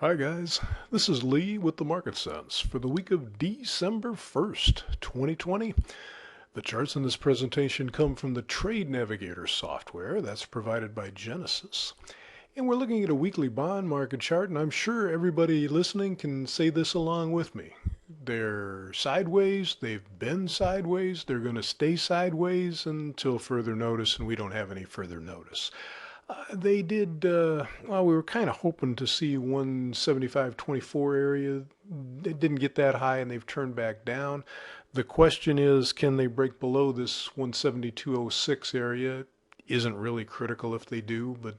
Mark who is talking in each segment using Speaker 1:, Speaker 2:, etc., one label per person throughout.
Speaker 1: Hi guys, this is Lee with the Market Sense for the week of December 1st, 2020. The charts in this presentation come from the Trade Navigator software that's provided by Gettess. And we're looking at a weekly bond market chart, and I'm sure everybody listening can say this along with me. They're sideways, they've been sideways, they're going to stay sideways until further notice, and we don't have any further notice. They did, well, we were kind of hoping to see 175.24 area. It didn't get that high and they've turned back down. The question is, can they break below this 172.06 area? Isn't really critical if they do, but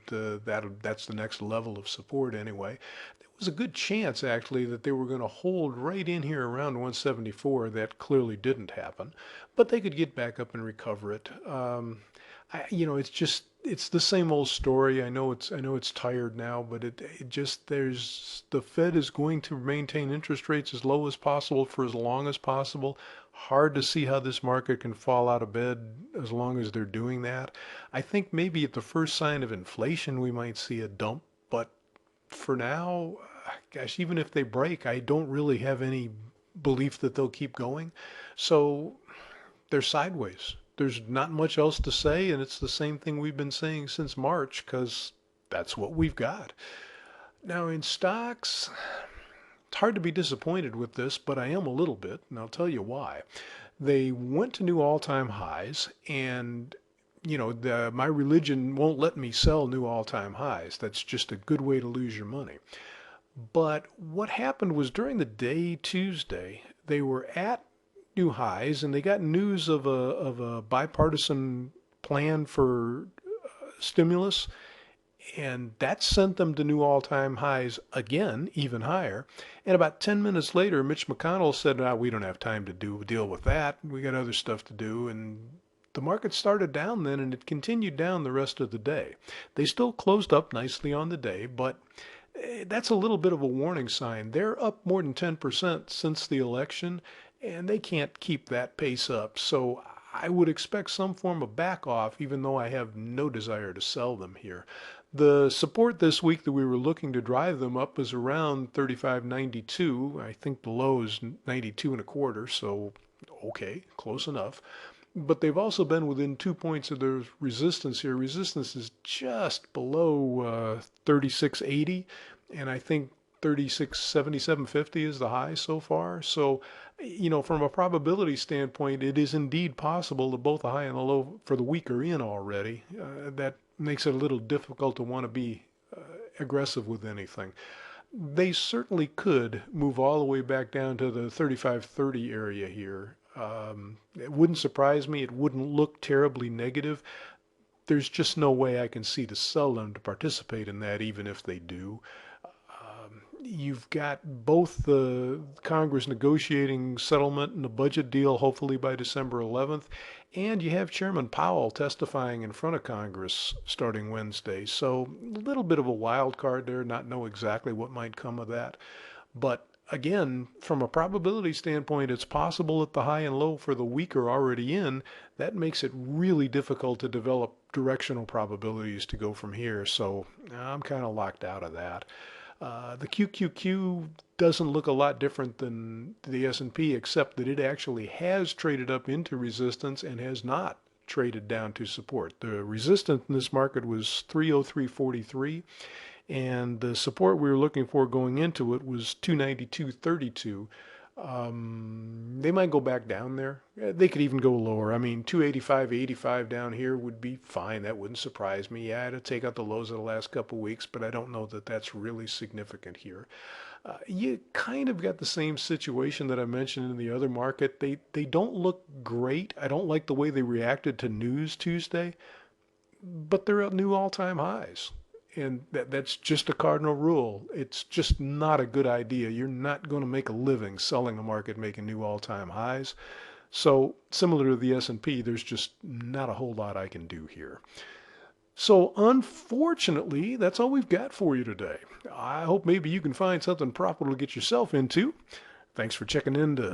Speaker 1: that's the next level of support anyway. There was a good chance actually that they were going to hold right in here around 174. That clearly didn't happen, but they could get back up and recover it. It's the same old story. I know it's tired now, but it just there's the Fed is going to maintain interest rates as low as possible for as long as possible. Hard to see how this market can fall out of bed as long as they're doing that. I think maybe at the first sign of inflation we might see a dump, but for now, gosh, even if they break, I don't really have any belief that they'll keep going. So they're sideways. There's not much else to say, and it's the same thing we've been saying since March because that's what we've got. Now, in stocks, it's hard to be disappointed with this, but I am a little bit, and I'll tell you why. They went to new all-time highs, and my religion won't let me sell new all-time highs. That's just a good way to lose your money. But what happened was during the day Tuesday, they were at new highs and they got news of a bipartisan plan for stimulus, and that sent them to new all-time highs again, even higher. And about 10 minutes later, Mitch McConnell said, we don't have time to deal with that. We got other stuff to do. And the market started down then, and it continued down the rest of the day. They still closed up nicely on the day, but that's a little bit of a warning sign. They're up more than 10% since the election, and they can't keep that pace up. So I would expect some form of back off, even though I have no desire to sell them here. The support this week that we were looking to drive them up is around 35.92. I think the low is 92 and a quarter, so okay, close enough. But they've also been within 2 points of their resistance here. Resistance is just below 36.80, and I think 36.77.50 is the high so far. So, from a probability standpoint, it is indeed possible that both the high and the low for the week are in already. That makes it a little difficult to want to be aggressive with anything. They certainly could move all the way back down to the 35.30 area here. It wouldn't surprise me. It wouldn't look terribly negative. There's just no way I can see to sell them to participate in that, even if they do. You've got both the Congress negotiating settlement and a budget deal, hopefully by December 11th, and you have Chairman Powell testifying in front of Congress starting Wednesday. So a little bit of a wild card there, not know exactly what might come of that. But again, from a probability standpoint, it's possible that the high and low for the week are already in. That makes it really difficult to develop directional probabilities to go from here. So I'm kind of locked out of that. The QQQ doesn't look a lot different than the S&P, except that it actually has traded up into resistance and has not traded down to support. The resistance in this market was 303.43, and the support we were looking for going into it was 292.32. They might go back down there. They could even go lower. I mean, 285.85 down here would be fine. That wouldn't surprise me. Yeah, to take out the lows of the last couple of weeks, but I don't know that that's really significant here. You kind of got the same situation that I mentioned in the other market. They don't look great. I don't like the way they reacted to news Tuesday, but they're at new all-time highs. And that's just a cardinal rule. It's just not a good idea. You're not going to make a living selling a market making new all-time highs. So similar to the S&P, there's just not a whole lot I can do here. So unfortunately, that's all we've got for you today. I hope maybe you can find something profitable to get yourself into. Thanks for checking in to